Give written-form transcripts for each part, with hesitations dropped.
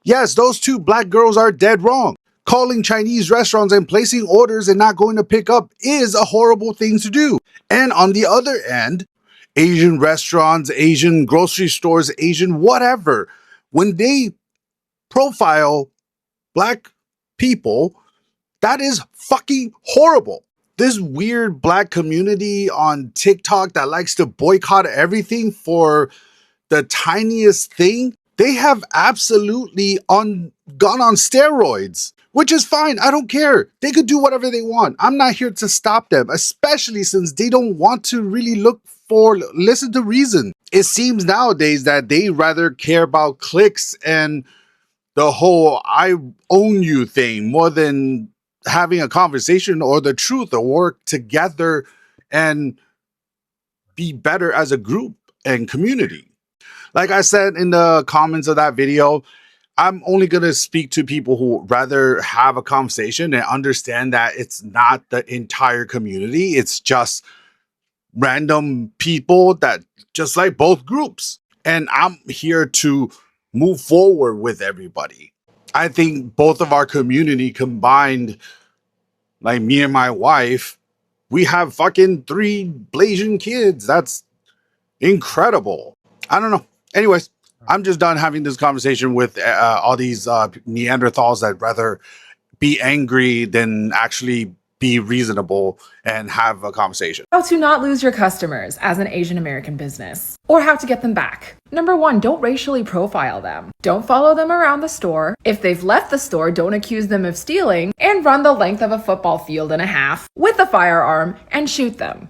Yes, those two black girls are dead wrong. Calling Chinese restaurants and placing orders and not going to pick up is a horrible thing to do. And on the other end, Asian restaurants, Asian grocery stores, Asian whatever, when they profile black people, that is fucking horrible. This weird black community on TikTok that likes to boycott everything for the tiniest thing, they have absolutely gone on steroids, which is fine. I don't care. They could do whatever they want. I'm not here to stop them, especially since they don't want to really listen to reason. It seems nowadays that they rather care about clicks and the whole I own you thing more than having a conversation or the truth or work together and be better as a group and community. Like I said in the comments of that video, I'm only going to speak to people who rather have a conversation and understand that it's not the entire community. It's just random people that just like both groups. And I'm here to move forward with everybody. I think both of our community combined, like me and my wife, we have fucking 3 Blasian kids. That's incredible. I don't know. Anyways, I'm just done having this conversation with all these Neanderthals that rather be angry than actually be reasonable and have a conversation. How to not lose your customers as an Asian American business, or how to get them back. Number 1, don't racially profile them. Don't follow them around the store. If they've left the store, don't accuse them of stealing, and run the length of a football field and a half with a firearm and shoot them.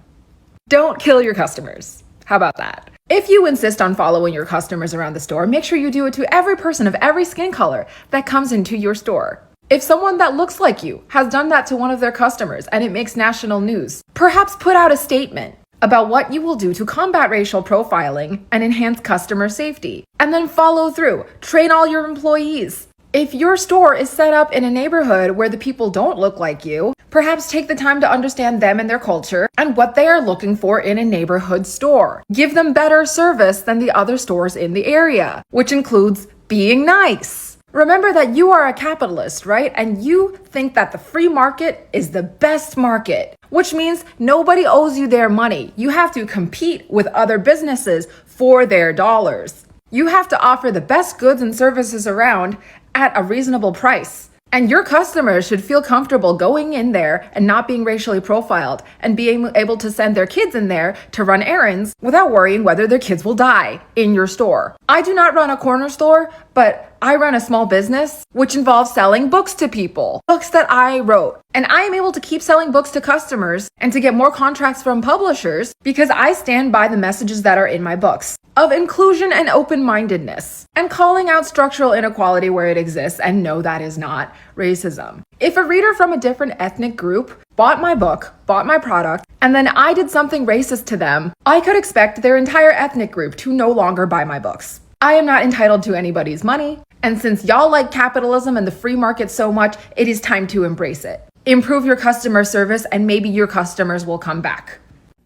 Don't kill your customers. How about that? If you insist on following your customers around the store, make sure you do it to every person of every skin color that comes into your store. If someone that looks like you has done that to one of their customers and it makes national news, perhaps put out a statement about what you will do to combat racial profiling and enhance customer safety. And then follow through. Train all your employees. If your store is set up in a neighborhood where the people don't look like you, perhaps take the time to understand them and their culture and what they are looking for in a neighborhood store. Give them better service than the other stores in the area, which includes being nice. Remember that you are a capitalist, right? And you think that the free market is the best market, which means nobody owes you their money. You have to compete with other businesses for their dollars. You have to offer the best goods and services around at a reasonable price. And your customers should feel comfortable going in there and not being racially profiled and being able to send their kids in there to run errands without worrying whether their kids will die in your store. I do not run a corner store, but I run a small business which involves selling books to people, books that I wrote. And I am able to keep selling books to customers and to get more contracts from publishers because I stand by the messages that are in my books of inclusion and open-mindedness and calling out structural inequality where it exists, and no, that is not racism. If a reader from a different ethnic group bought my book, bought my product, and then I did something racist to them, I could expect their entire ethnic group to no longer buy my books. I am not entitled to anybody's money, and since y'all like capitalism and the free market so much, it is time to embrace it. Improve your customer service and maybe your customers will come back.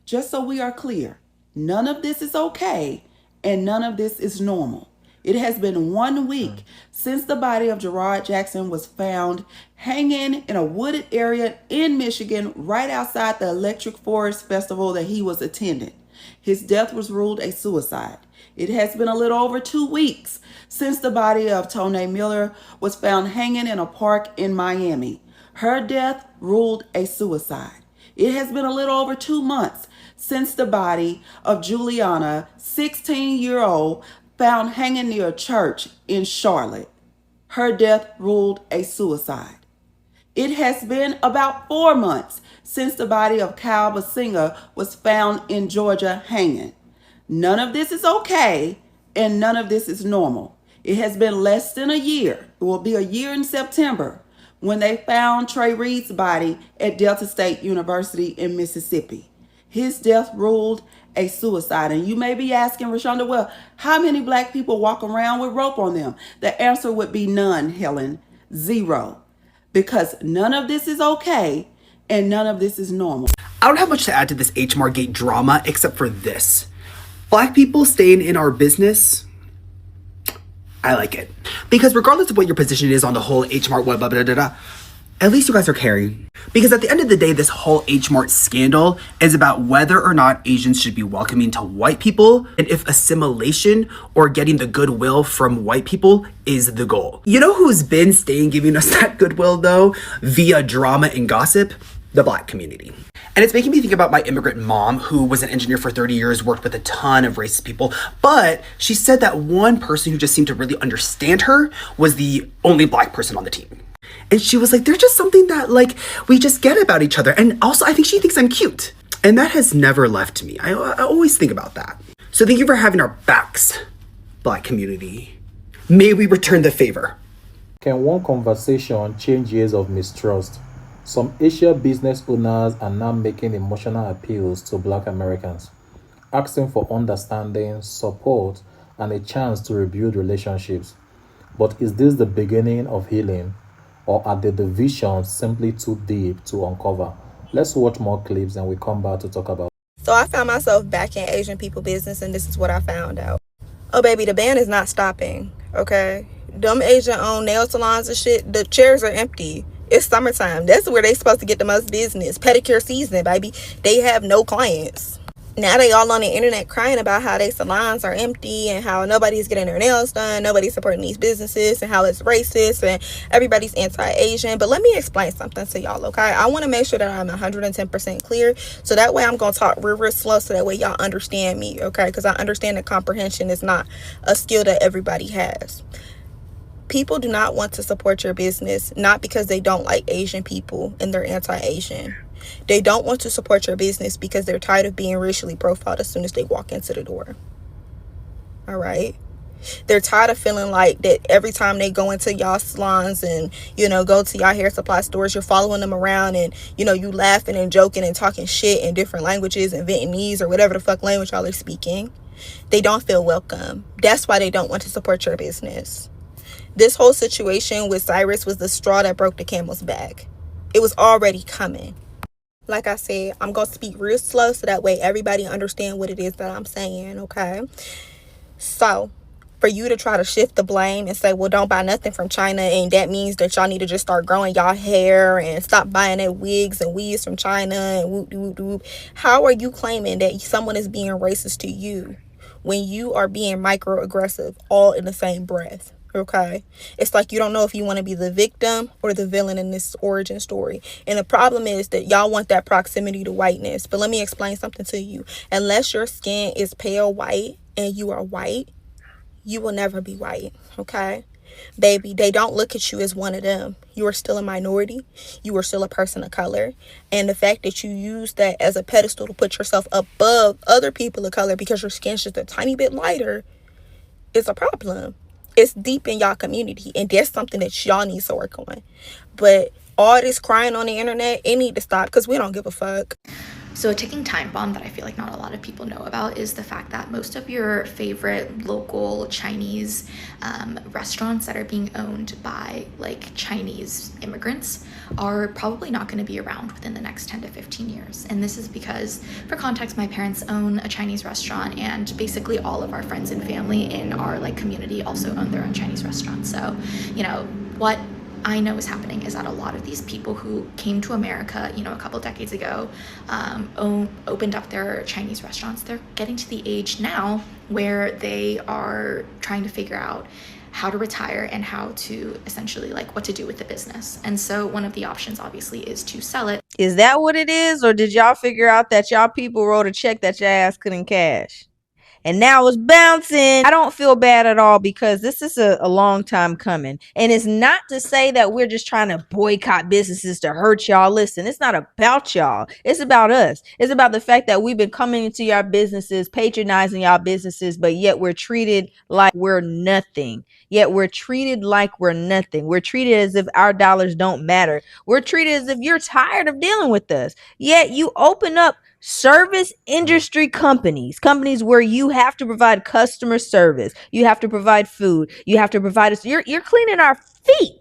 Just so we are clear, none of this is okay and none of this is normal. It has been 1 week since the body of Gerard Jackson was found hanging in a wooded area in Michigan right outside the Electric Forest Festival that he was attending. His death was ruled a suicide. It has been a little over 2 weeks since the body of Tone Miller was found hanging in a park in Miami. Her death ruled a suicide. It has been a little over 2 months since the body of Juliana, 16-year-old, found hanging near a church in Charlotte. Her death ruled a suicide. It has been about 4 months since the body of Kyle Basinga was found in Georgia hanging. None of this is okay and none of this is normal. It has been less than a year. It will be a year in September when they found Trey Reed's body at Delta State University in Mississippi. His death ruled a suicide. And you may be asking, Rashonda, well, how many black people walk around with rope on them? The answer would be none, Helen. 0. Because none of this is okay and none of this is normal. I don't have much to add to this H. Margate drama except for this. Black people staying in our business, I like it. Because regardless of what your position is on the whole H Mart, blah, blah, blah, blah, blah, at least you guys are caring. Because at the end of the day, this whole H Mart scandal is about whether or not Asians should be welcoming to white people, and if assimilation or getting the goodwill from white people is the goal. You know who's been staying giving us that goodwill though, via drama and gossip? The Black community. And it's making me think about my immigrant mom, who was an engineer for 30 years, worked with a ton of racist people, but she said that one person who just seemed to really understand her was the only Black person on the team. And she was like, there's just something that like we just get about each other. And also I think she thinks I'm cute. And that has never left me. I always think about that. So thank you for having our backs, Black community. May we return the favor. Can one conversation change years of mistrust? Some Asian business owners are now making emotional appeals to Black Americans, asking for understanding, support, and a chance to rebuild relationships. But is this the beginning of healing, or are the divisions simply too deep to uncover? Let's watch more clips and we come back to talk about it. So I found myself back in Asian people business, and this is what I found out. Oh, baby, the ban is not stopping, okay? Them Asian-owned nail salons and shit, the chairs are empty. It's summertime. That's where they supposed to get the most business. Pedicure season, baby. They have no clients. Now they all on the internet crying about how their salons are empty and how nobody's getting their nails done, nobody's supporting these businesses, and how it's racist and everybody's anti-Asian. But let me explain something to y'all, okay? I want to make sure that I'm 110% clear, so that way I'm going to talk real slow so that way y'all understand me, okay? Because I understand that comprehension is not a skill that everybody has. People do not want to support your business, not because they don't like Asian people and they're anti-Asian. They don't want to support your business because they're tired of being racially profiled as soon as they walk into the door. All right? They're tired of feeling like that every time they go into y'all salons and, go to y'all hair supply stores, you're following them around and, you laughing and joking and talking shit in different languages and Vietnamese or whatever the fuck language y'all are speaking. They don't feel welcome. That's why they don't want to support your business. This whole situation with Cyrus was the straw that broke the camel's back. It was already coming. Like I said, I'm going to speak real slow so that way everybody understand what it is that I'm saying, okay? So, for you to try to shift the blame and say, well, don't buy nothing from China, and that means that y'all need to just start growing y'all hair and stop buying that wigs and weaves from China and whoop, whoop, whoop. How are you claiming that someone is being racist to you when you are being microaggressive all in the same breath? Okay, it's like you don't know if you want to be the victim or the villain in this origin story. And the problem is that y'all want that proximity to whiteness. But let me explain something to you. Unless your skin is pale white and you are white, you will never be white. Okay, baby, they don't look at you as one of them. You are still a minority. You are still a person of color. And the fact that you use that as a pedestal to put yourself above other people of color because your skin's just a tiny bit lighter is a problem. It's deep in y'all community, and that's something that y'all need to work on. But all this crying on the internet, it need to stop because we don't give a fuck. So a ticking time bomb that I feel like not a lot of people know about is the fact that most of your favorite local Chinese restaurants that are being owned by like Chinese immigrants are probably not going to be around within the next 10 to 15 years. And this is because, for context, my parents own a Chinese restaurant, and basically all of our friends and family in our like community also own their own Chinese restaurants. So, what I know is happening is that a lot of these people who came to America, a couple decades ago, opened up their Chinese restaurants. They're getting to the age now where they are trying to figure out how to retire and how to essentially like what to do with the business. And so one of the options obviously is to sell it. Is that what it is? Or did y'all figure out that y'all people wrote a check that your ass couldn't cash? And now it's bouncing. I don't feel bad at all because this is a long time coming. And it's not to say that we're just trying to boycott businesses to hurt y'all. Listen, it's not about y'all. It's about us. It's about the fact that we've been coming into your businesses, patronizing y'all businesses, but yet we're treated like we're nothing. Yet we're treated like we're nothing. We're treated as if our dollars don't matter. We're treated as if you're tired of dealing with us. Yet you open up service industry companies where you have to provide customer service, you have to provide food, you have to provide us. You're cleaning our feet.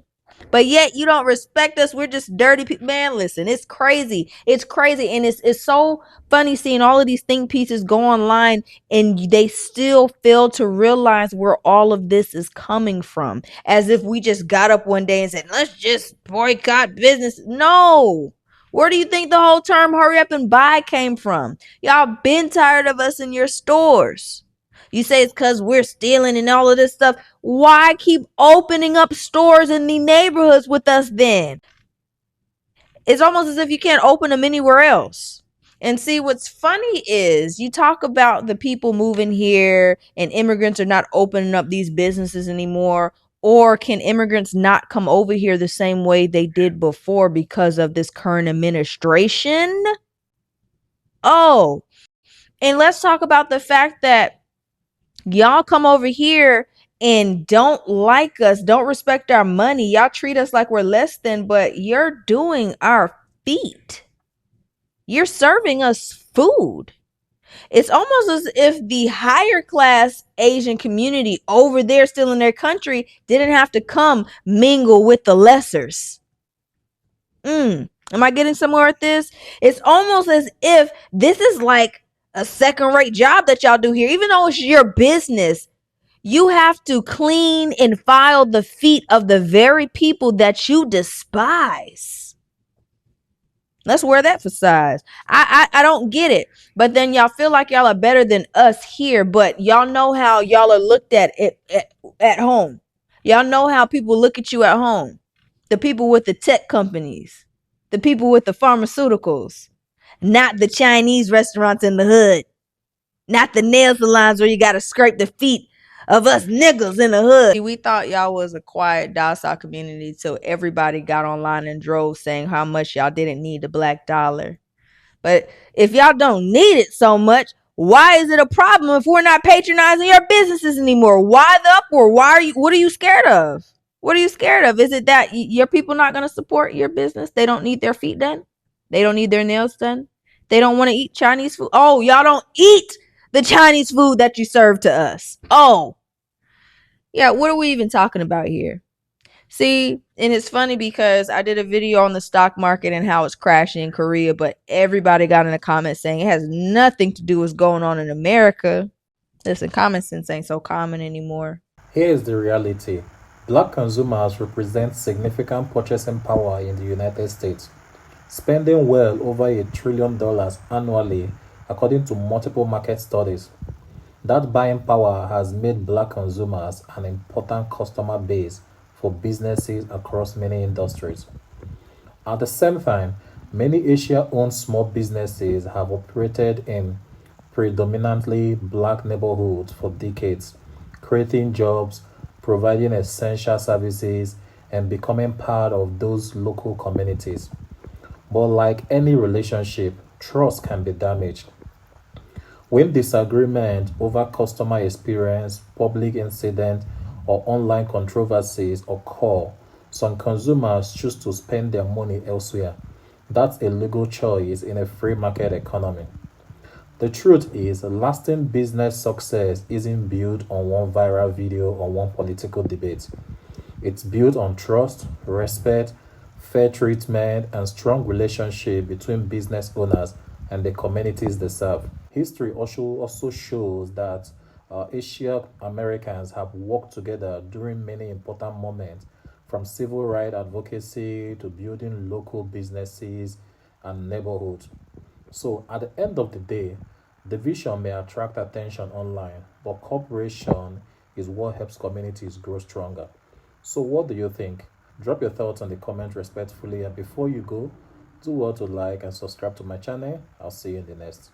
But yet you don't respect us. We're just dirty people. Man, listen, it's crazy. It's crazy. And it's so funny seeing all of these think pieces go online and they still fail to realize where all of this is coming from. As if we just got up one day and said, let's just boycott business. No. Where do you think the whole term hurry up and buy came from? Y'all been tired of us in your stores. You say it's because we're stealing and all of this stuff. Why keep opening up stores in the neighborhoods with us then? It's almost as if you can't open them anywhere else. And see, what's funny is you talk about the people moving here and immigrants are not opening up these businesses anymore. Or can immigrants not come over here the same way they did before because of this current administration? Oh, and let's talk about the fact that y'all come over here and don't like us, don't respect our money. Y'all treat us like we're less than, but you're doing our feet. You're serving us food. It's almost as if the higher class Asian community over there still in their country didn't have to come mingle with the lessers. Am I getting somewhere with this? It's almost as if this is like a second-rate job that y'all do here. Even though it's your business, you have to clean and file the feet of the very people that you despise. Let's wear that facade. I don't get it. But then y'all feel like y'all are better than us here, but y'all know how y'all are looked at home. Y'all know how people look at you at home. The people with the tech companies, the people with the pharmaceuticals, not the Chinese restaurants in the hood, not the nail salons where you got to scrape the feet of us niggas in the hood. We thought y'all was a quiet, docile community till everybody got online and drove saying how much y'all didn't need the black dollar. But if y'all don't need it so much, why is it a problem if we're not patronizing your businesses anymore? Why the uproar? What are you scared of? What are you scared of? Is it that your people not going to support your business? They don't need their feet done? They don't need their nails done? They don't want to eat Chinese food? Oh, y'all don't eat the Chinese food that you serve to us. Oh, yeah. What are we even talking about here? See, and it's funny because I did a video on the stock market and how it's crashing in Korea, but everybody got in the comments saying it has nothing to do with what's going on in America. Listen, common sense ain't so common anymore. Here is the reality. Black consumers represent significant purchasing power in the United States, spending well over $1 trillion annually, according to multiple market studies. That buying power has made black consumers an important customer base for businesses across many industries. At the same time, many Asia-owned small businesses have operated in predominantly black neighborhoods for decades, creating jobs, providing essential services, and becoming part of those local communities. But like any relationship, trust can be damaged. When disagreement over customer experience, public incident, or online controversies occur, some consumers choose to spend their money elsewhere. That's a legal choice in a free market economy. The truth is, lasting business success isn't built on one viral video or one political debate. It's built on trust, respect, fair treatment, and strong relationship between business owners and the communities they serve. History also shows that Asian Americans have worked together during many important moments, from civil rights advocacy to building local businesses and neighborhoods. So, at the end of the day, division may attract attention online, but cooperation is what helps communities grow stronger. So, what do you think? Drop your thoughts in the comment respectfully, and before you go, do well to like and subscribe to my channel. I'll see you in the next.